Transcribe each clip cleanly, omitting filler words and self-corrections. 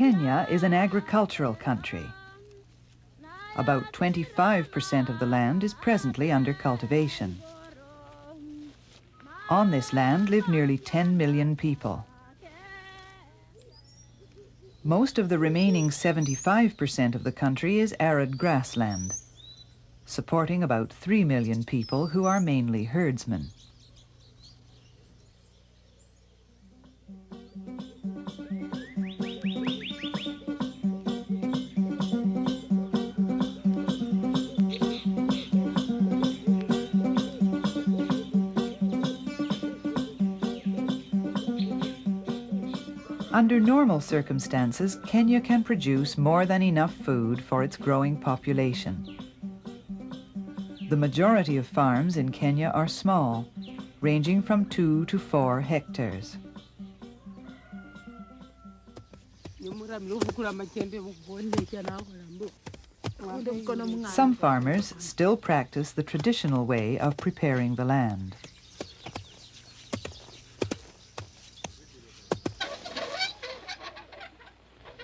Kenya is an agricultural country. About 25% of the land is presently under cultivation. On this land live nearly 10 million people. Most of the remaining 75% of the country is arid grassland, supporting about 3 million people who are mainly herdsmen. Under normal circumstances, Kenya can produce more than enough food for its growing population. The majority of farms in Kenya are small, ranging from 2 to 4 hectares. Some farmers still practice the traditional way of preparing the land.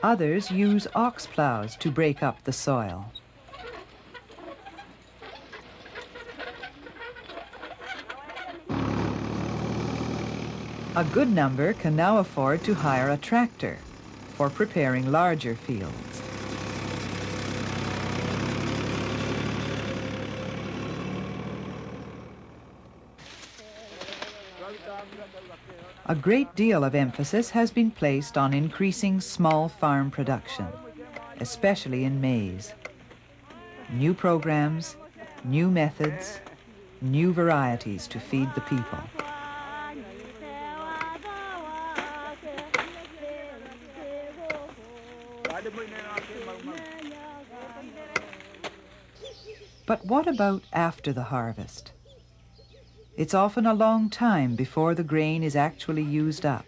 Others use ox plows to break up the soil. A good number can now afford to hire a tractor for preparing larger fields. A great deal of emphasis has been placed on increasing small farm production, especially in maize. New programs, new methods, new varieties to feed the people. But what about after the harvest? It's often a long time before the grain is actually used up.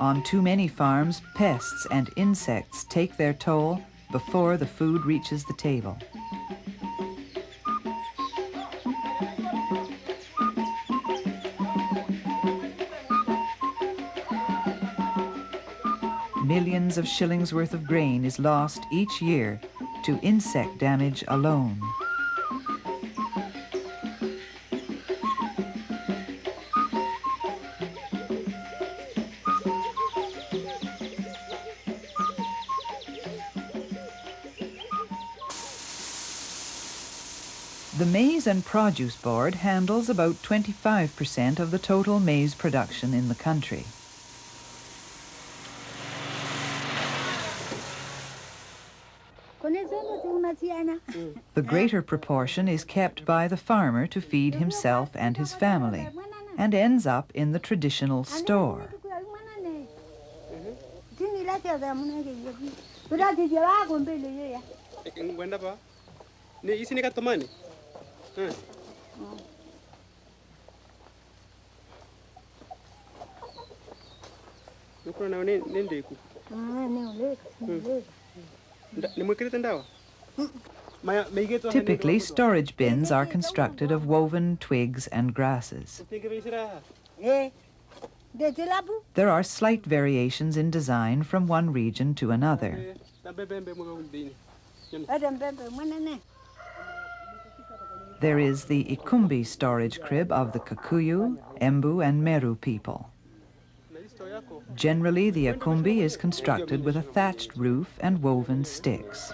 On too many farms, pests and insects take their toll before the food reaches the table. Millions of shillings worth of grain is lost each year to insect damage alone. The Maize and Produce Board handles about 25% of the total maize production in the country. The greater proportion is kept by the farmer to feed himself and his family, and ends up in the traditional store. Typically, storage bins are constructed of woven twigs and grasses. There are slight variations in design from one region to another. There is the Ikumbi storage crib of the Kikuyu, Embu and Meru people. Generally, the Ikumbi is constructed with a thatched roof and woven sticks.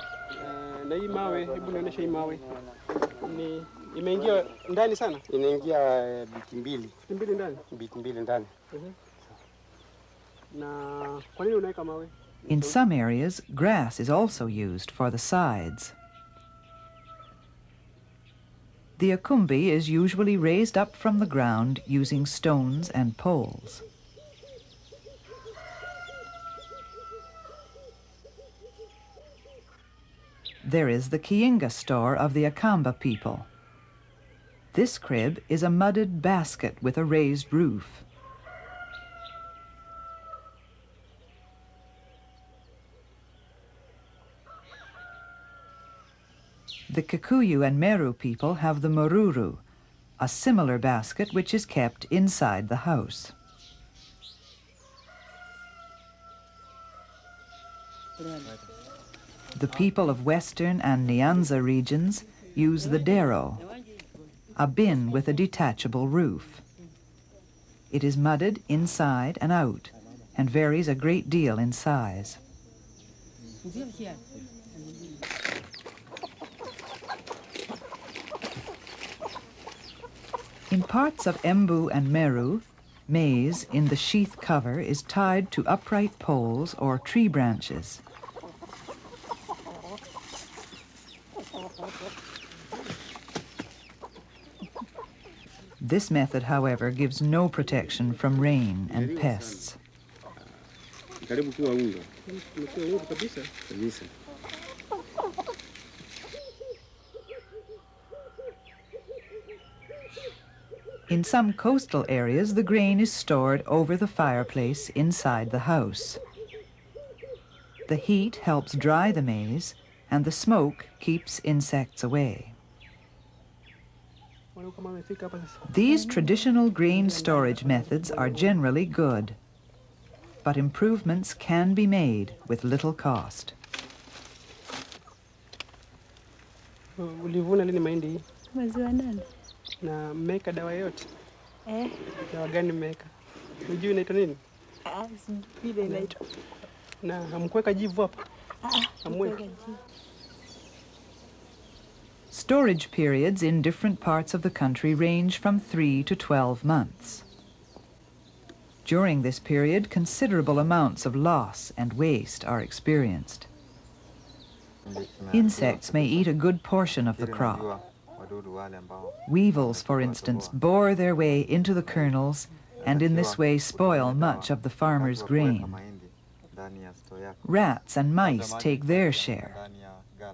In some areas, grass is also used for the sides. The ukumbi is usually raised up from the ground using stones and poles. There is the Kiinga store of the Akamba people. This crib is a mudded basket with a raised roof. The Kikuyu and Meru people have the mururu, a similar basket which is kept inside the house. The people of Western and Nyanza regions use the dero, a bin with a detachable roof. It is mudded inside and out and varies a great deal in size. In parts of Embu and Meru, maize in the sheath cover is tied to upright poles or tree branches. This method, however, gives no protection from rain and pests. In some coastal areas, the grain is stored over the fireplace inside the house. The heat helps dry the maize, and the smoke keeps insects away. These traditional grain storage methods are generally good, but improvements can be made with little cost. Ulivuna lini mahindi? Mwezi wa 8. Na mmeka dawa yote? Dawa gani mmeka? Unajua inaitwa nini? Sijui inaitwa. Na hamkuweka jivu hapa? Hamweka jivu. Storage periods in different parts of the country range from 3 to 12 months. During this period, considerable amounts of loss and waste are experienced. Insects may eat a good portion of the crop. Weevils, for instance, bore their way into the kernels and in this way spoil much of the farmer's grain. Rats and mice take their share.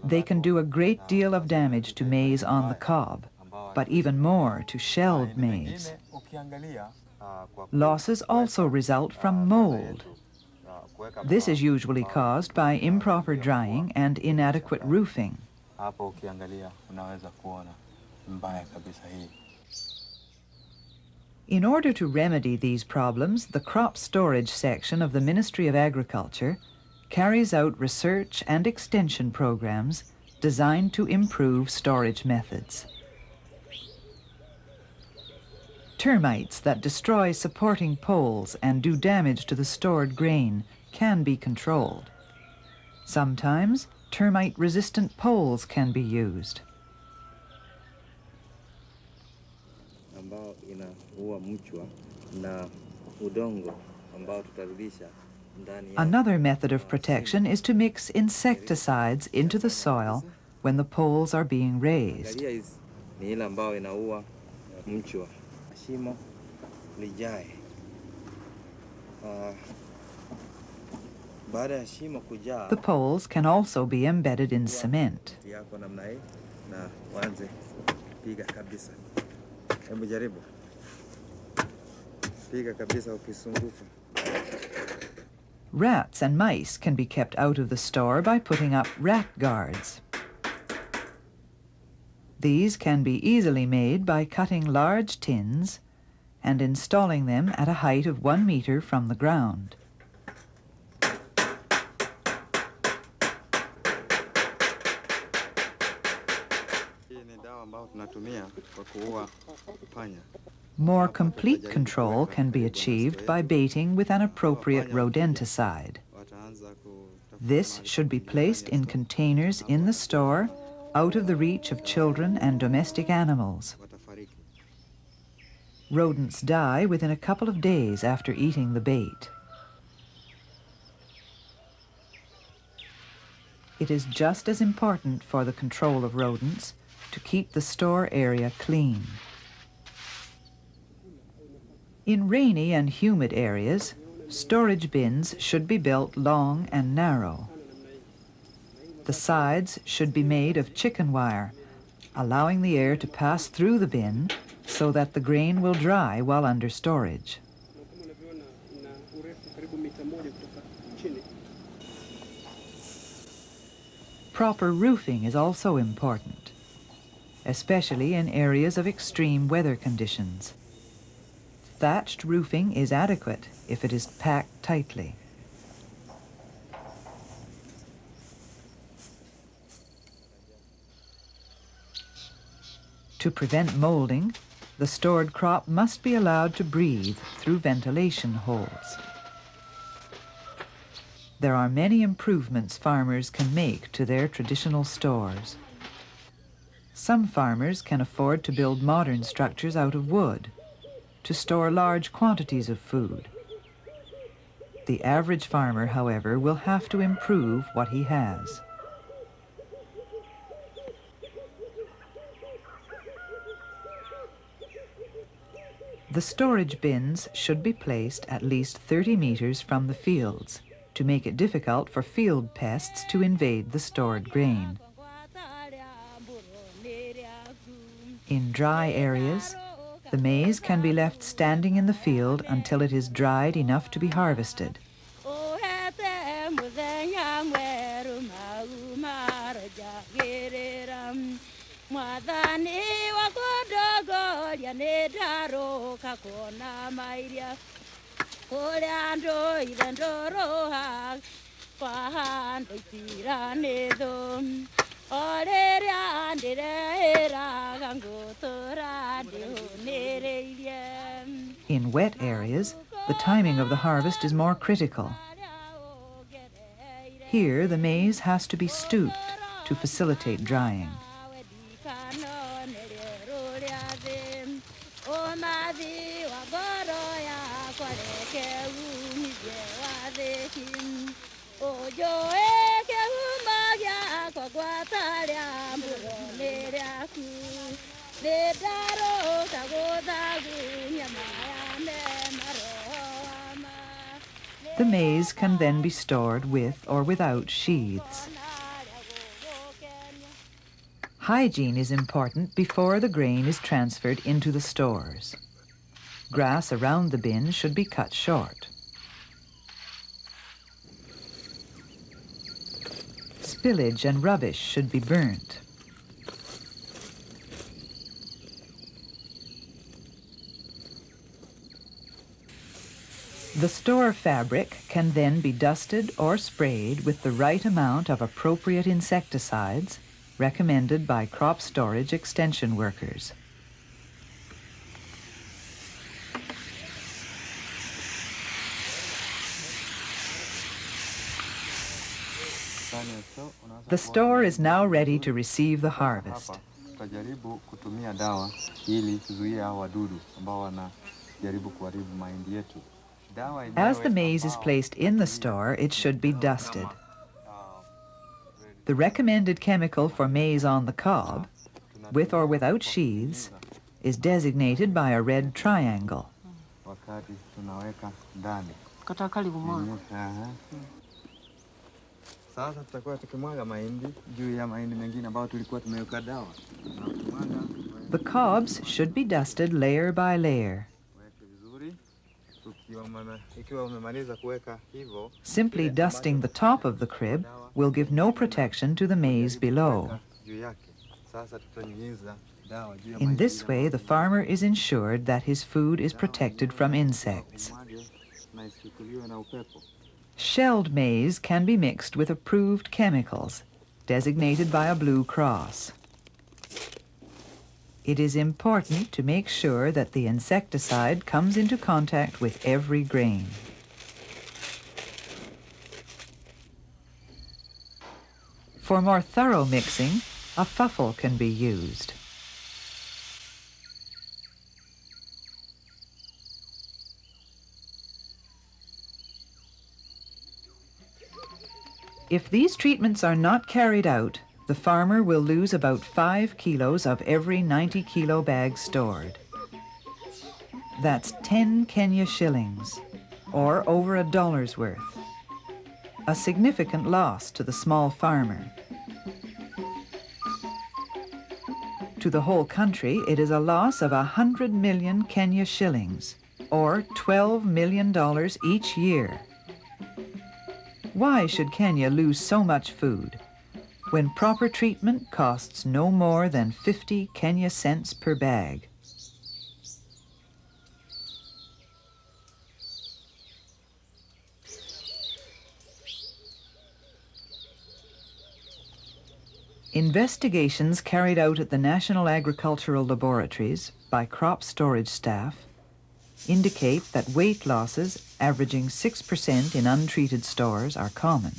They can do a great deal of damage to maize on the cob, but even more to shelled maize. Losses also result from mold. This is usually caused by improper drying and inadequate roofing. In order to remedy these problems, the crop storage section of the Ministry of Agriculture carries out research and extension programs designed to improve storage methods. Termites that destroy supporting poles and do damage to the stored grain can be controlled. Sometimes termite-resistant poles can be used. Another method of protection is to mix insecticides into the soil when the poles are being raised. The poles can also be embedded in cement. Rats and mice can be kept out of the store by putting up rat guards. These can be easily made by cutting large tins and installing them at a height of 1 meter from the ground. More complete control can be achieved by baiting with an appropriate rodenticide. This should be placed in containers in the store, out of the reach of children and domestic animals. Rodents die within a couple of days after eating the bait. It is just as important for the control of rodents to keep the store area clean. In rainy and humid areas, storage bins should be built long and narrow. The sides should be made of chicken wire, allowing the air to pass through the bin so that the grain will dry while under storage. Proper roofing is also important, especially in areas of extreme weather conditions. Thatched roofing is adequate if it is packed tightly. To prevent molding, the stored crop must be allowed to breathe through ventilation holes. There are many improvements farmers can make to their traditional stores. Some farmers can afford to build modern structures out of wood to store large quantities of food. The average farmer, however, will have to improve what he has. The storage bins should be placed at least 30 meters from the fields to make it difficult for field pests to invade the stored grain. In dry areas, the maize can be left standing in the field until it is dried enough to be harvested. In wet areas, the timing of the harvest is more critical. Here, the maize has to be stooped to facilitate drying. The maize can then be stored with or without sheaths. Hygiene is important before the grain is transferred into the stores. Grass around the bin should be cut short. Spillage and rubbish should be burnt. The store fabric can then be dusted or sprayed with the right amount of appropriate insecticides recommended by crop storage extension workers. The store is now ready to receive the harvest. As the maize is placed in the store, it should be dusted. The recommended chemical for maize on the cob, with or without sheaths, is designated by a red triangle. The cobs should be dusted layer by layer. Simply dusting the top of the crib will give no protection to the maize below. In this way, the farmer is ensured that his food is protected from insects. Shelled maize can be mixed with approved chemicals, designated by a blue cross. It is important to make sure that the insecticide comes into contact with every grain. For more thorough mixing, a fuffle can be used. If these treatments are not carried out, the farmer will lose about 5 kilos of every 90 kilo bag stored. That's 10 Kenya shillings, or over $1's worth. A significant loss to the small farmer. To the whole country, it is a loss of 100 million Kenya shillings, or $12 million each year. Why should Kenya lose so much food when proper treatment costs no more than 50 Kenya cents per bag? Investigations carried out at the National Agricultural Laboratories by crop storage staff indicate that weight losses averaging 6% in untreated stores are common.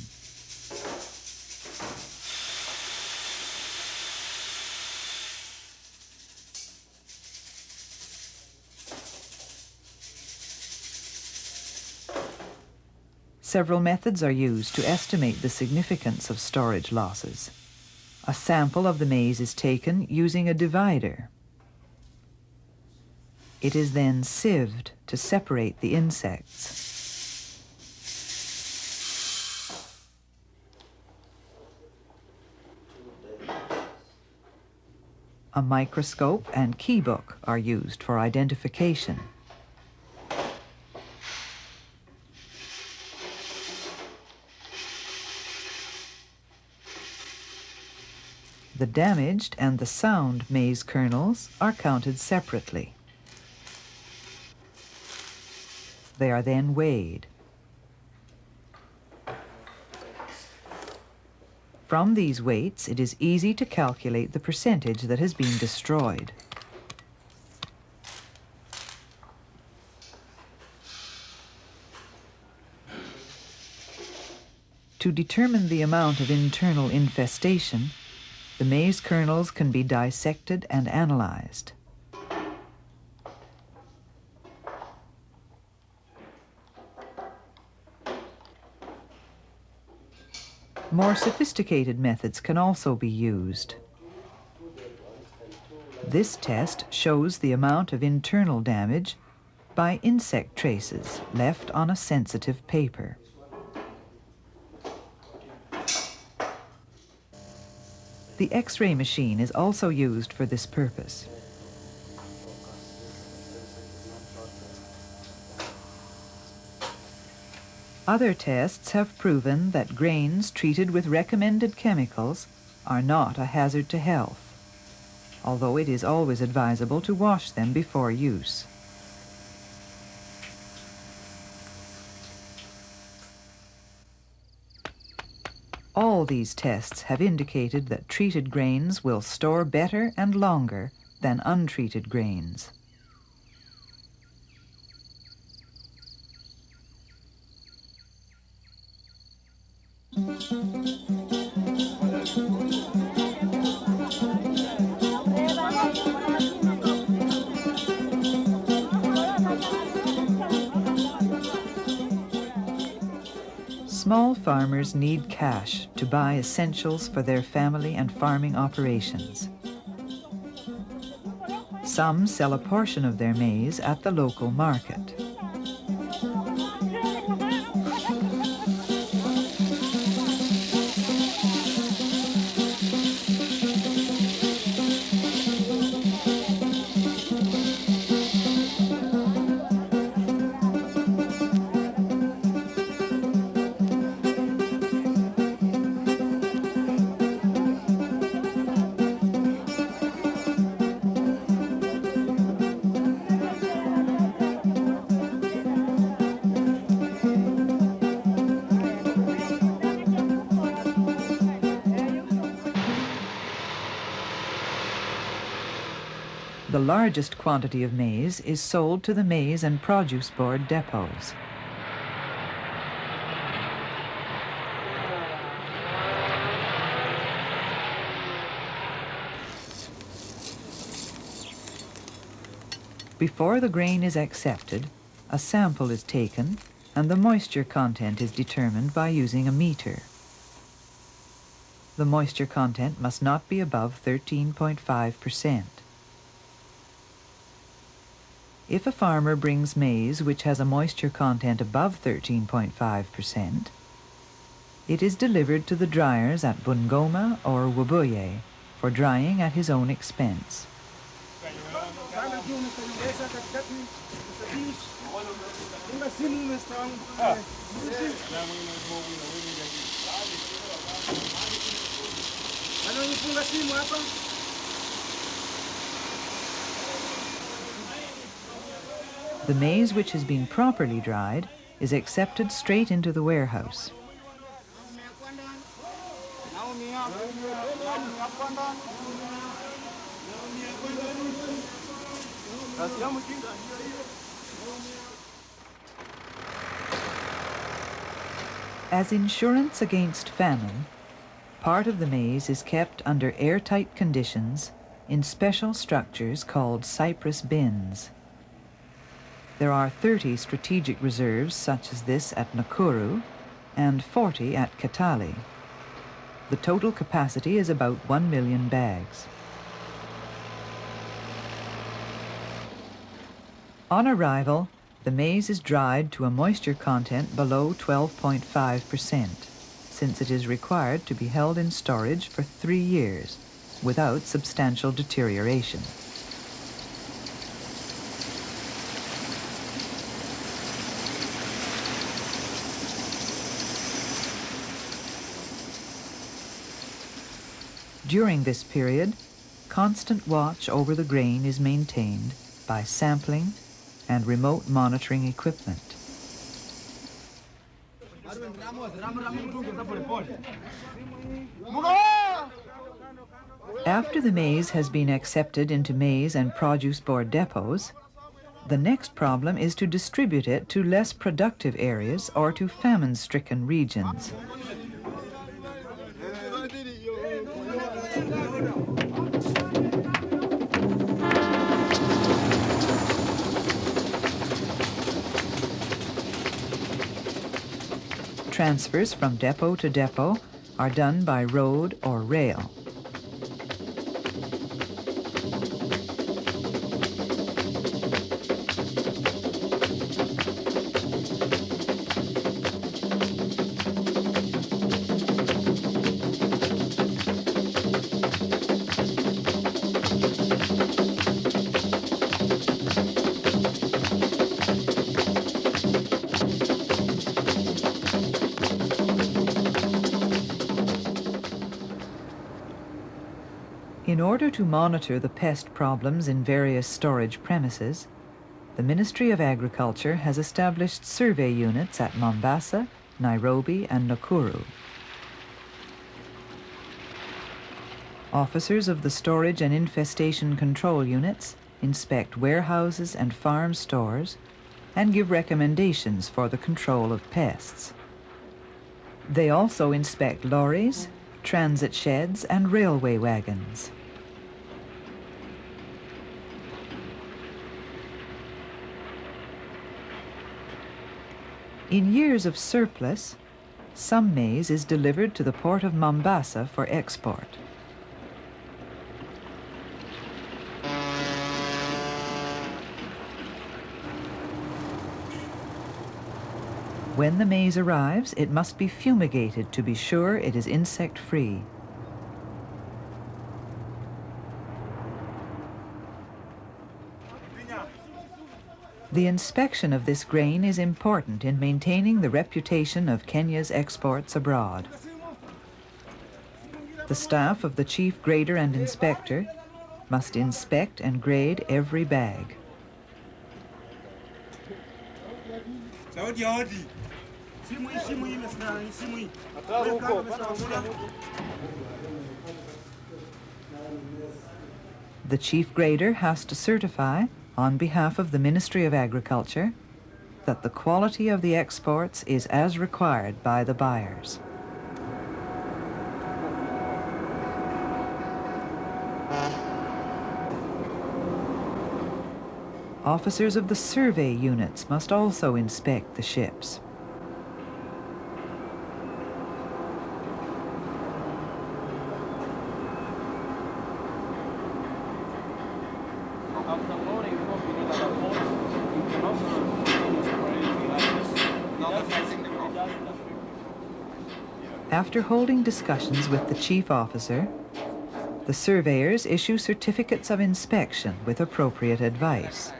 Several methods are used to estimate the significance of storage losses. A sample of the maize is taken using a divider. It is then sieved to separate the insects. A microscope and keybook are used for identification. The damaged and the sound maize kernels are counted separately. They are then weighed. From these weights, it is easy to calculate the percentage that has been destroyed. To determine the amount of internal infestation, the maize kernels can be dissected and analyzed. More sophisticated methods can also be used. This test shows the amount of internal damage by insect traces left on a sensitive paper. The X-ray machine is also used for this purpose. Other tests have proven that grains treated with recommended chemicals are not a hazard to health, although it is always advisable to wash them before use. All these tests have indicated that treated grains will store better and longer than untreated grains. Small farmers need cash to buy essentials for their family and farming operations. Some sell a portion of their maize at the local market. The largest quantity of maize is sold to the Maize and Produce Board depots. Before the grain is accepted, a sample is taken and the moisture content is determined by using a meter. the moisture content must not be above 13.5%. If a farmer brings maize which has a moisture content above 13.5%, it is delivered to the dryers at Bungoma or Webuye for drying at his own expense. The maize which has been properly dried is accepted straight into the warehouse. As insurance against famine, part of the maize is kept under airtight conditions in special structures called cypress bins. There are 30 strategic reserves such as this at Nakuru and 40 at Kitale. The total capacity is about 1 million bags. On arrival, the maize is dried to a moisture content below 12.5%, since it is required to be held in storage for 3 years without substantial deterioration. During this period, constant watch over the grain is maintained by sampling and remote monitoring equipment. After the maize has been accepted into maize and produce board depots, the next problem is to distribute it to less productive areas or to famine-stricken regions. Transfers from depot to depot are done by road or rail. In order to monitor the pest problems in various storage premises, the Ministry of Agriculture has established survey units at Mombasa, Nairobi, and Nakuru. Officers of the storage and infestation control units inspect warehouses and farm stores and give recommendations for the control of pests. They also inspect lorries, transit sheds, and railway wagons. In years of surplus, some maize is delivered to the port of Mombasa for export. When the maize arrives, it must be fumigated to be sure it is insect-free. The inspection of this grain is important in maintaining the reputation of Kenya's exports abroad. The staff of the chief grader and inspector must inspect and grade every bag. The chief grader has to certify, on behalf of the Ministry of Agriculture, that the quality of the exports is as required by the buyers. Officers of the survey units must also inspect the ships. After loading coffee in other pots, you can also spray like this. After holding discussions with the chief officer, the surveyors issue certificates of inspection with appropriate advice.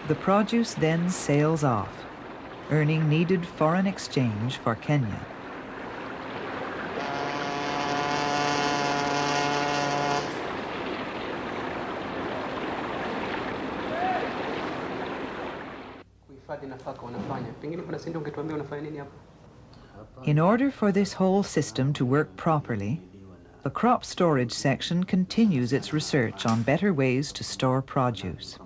The produce then sails off, earning needed foreign exchange for Kenya. In order for this whole system to work properly, the crop storage section continues its research on better ways to store produce.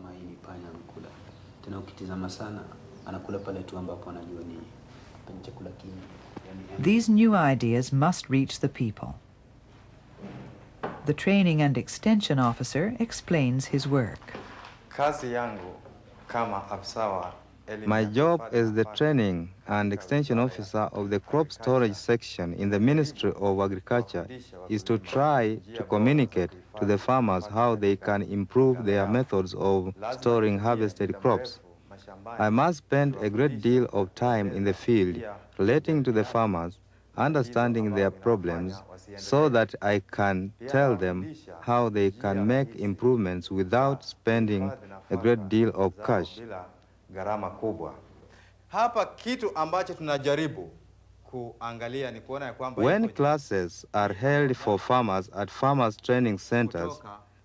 These new ideas must reach the people. The training and extension officer explains his work. My job as the training and extension officer of the crop storage section in the Ministry of Agriculture is to try to communicate to the farmers how they can improve their methods of storing harvested crops. I must spend a great deal of time in the field relating to the farmers, understanding their problems, so that I can tell them how they can make improvements without spending a great deal of cash. Gharama kubwa. Hapa kitu ambacho tunajaribu kuangalia ni kuona kwamba when classes are held for farmers at farmers training centers,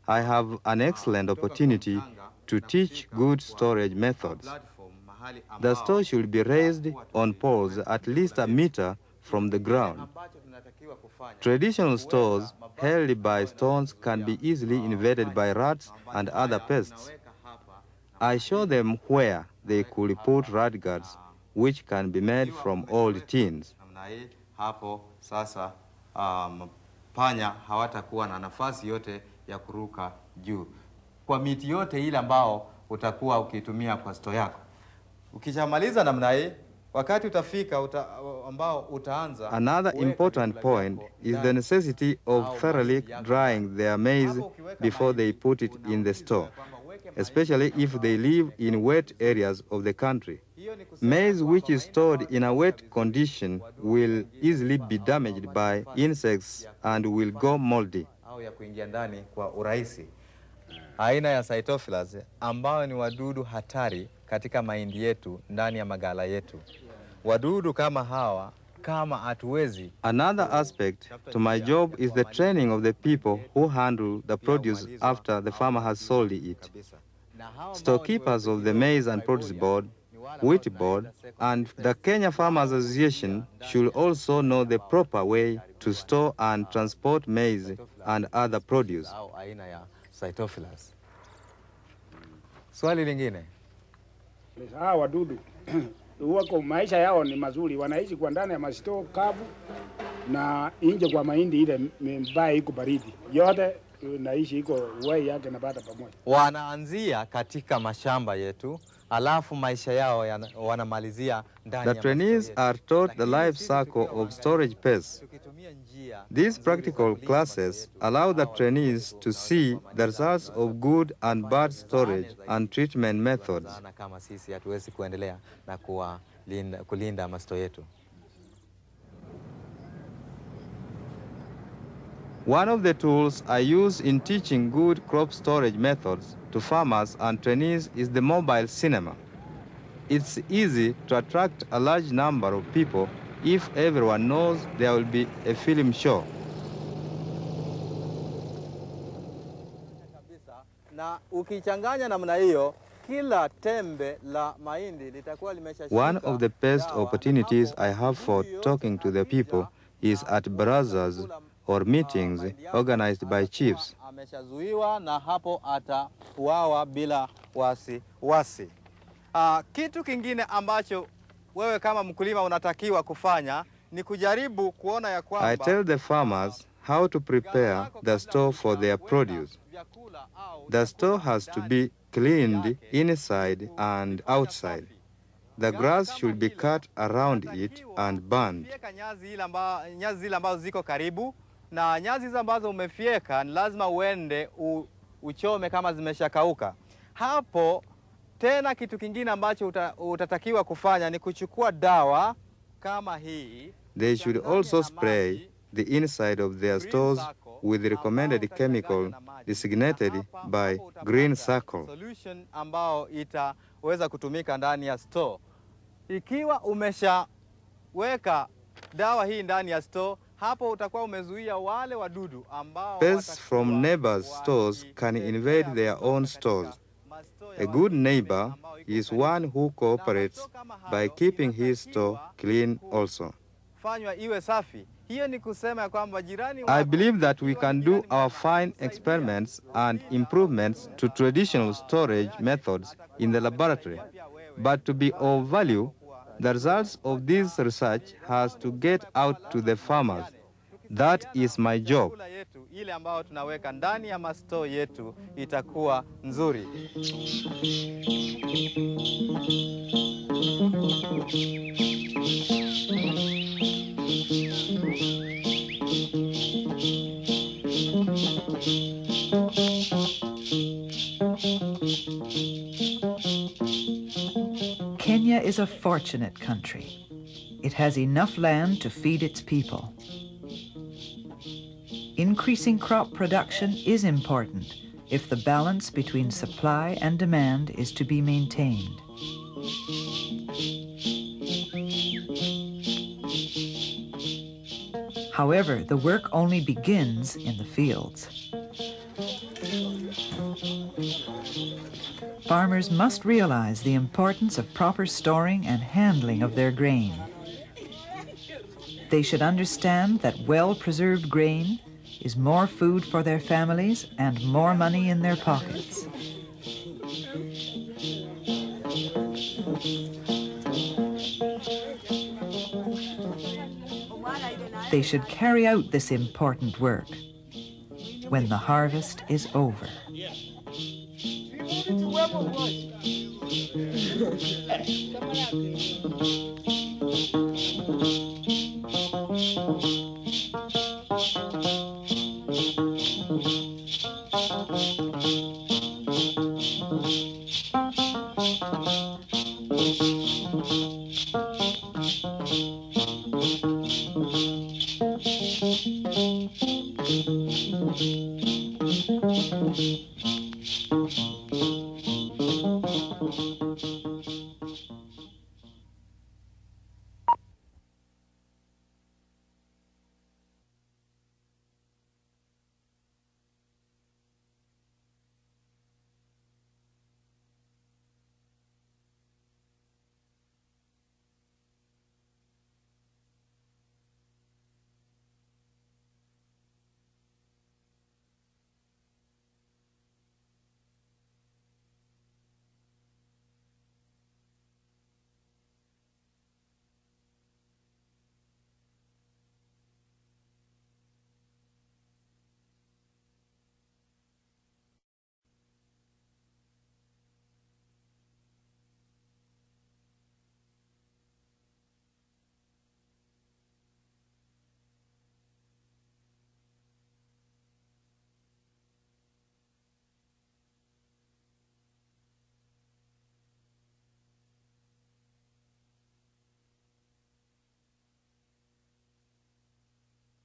I have an excellent opportunity to teach good storage methods. The store should be raised on poles at least a meter from the ground. Traditional stores held by stones can be easily invaded by rats and other pests. I show them where they could put rat guards, which can be made from old tins. Hapo sasa panya hawatakuwa na nafasi yote ya kuruka juu. Kwa miti yote ile ambao utakuwa ukitumia kwa store yako. Ukishamaliza namna hii, wakati utafika ambao utaanza. Another important point is the necessity of thoroughly drying their maize before they put it in the store, especially if they live in wet areas of the country. Maize which is stored in a wet condition will easily be damaged by insects and will go moldy. Aina ya cytophilus ambao ni wadudu hatari katika mahindi yetu ndani ya magala yetu. Wadudu kama hawa kama hatuwezi. Another aspect to my job is the training of the people who handle the produce after the farmer has sold it. Storekeepers of the Maize and Produce Board, Wheat Board, and the Kenya Farmers Association should also know the proper way to store and transport maize and other produce. Swali lingine. Hawa wadudu wako maisha yao ni mazuri, wanaishi kwa ndani ya masito kavu na nje kwa mahindi ile mbaya iko baridi. Yote naishi iko wai yake na bata pamoja. Wanaanzia katika mashamba yetu, alafu maisha yao wanamalizia ndani ya. The trainees are taught the life cycle of storage pests. These practical classes allow the trainees to see the results of good and bad storage and treatment methods. Kama sisi hatuwezi kuendelea na kulinda masto yetu. One of the tools I use in teaching good crop storage methods to farmers and trainees is the mobile cinema. It's easy to attract a large number of people if everyone knows there will be a film show. One of the best opportunities I have for talking to the people is at barazas or meetings organized by chiefs. Kitu kingine ambacho wewe kama mkulima unatakiwa kufanya ni kujaribu kuona ya kwamba I tell the farmers how to prepare the store for their produce. The store has to be cleaned inside and outside. The grass should be cut around it and burned. Nyazi zile ambazo ziko karibu na nyasi hizo ambazo umefyeka ni lazima uende uchome kama zimeshakauka. Hapo tena kitu kingine ambacho utatakiwa kufanya ni kuchukua dawa kama hii. They should also spray the inside of their stores with the recommended chemical designated by green circle. Solution ambao itaweza kutumika ndani ya store. Ikiwa umeshaweka dawa hii ndani ya store, hapo utakuwa umezuia wale wadudu ambao Pests from neighbors' stores can invade their own stores. A good neighbor is one who cooperates by keeping his store clean also. Fanywa iwe safi. Hiyo ni kusema kwamba jirani I believe that we can do our fine experiments and improvements to traditional storage methods in the laboratory. But to be of value, the results of this research has to get out to the farmers. That is my job. Ile ambao tunaweka ndani ya masto yetu itakuwa nzuri. Kenya is a fortunate country. It has enough land to feed its people. Increasing crop production is important if the balance between supply and demand is to be maintained. However, the work only begins in the fields. Farmers must realize the importance of proper storing and handling of their grain. They should understand that well-preserved grain is more food for their families and more money in their pockets. They should carry out this important work when the harvest is over.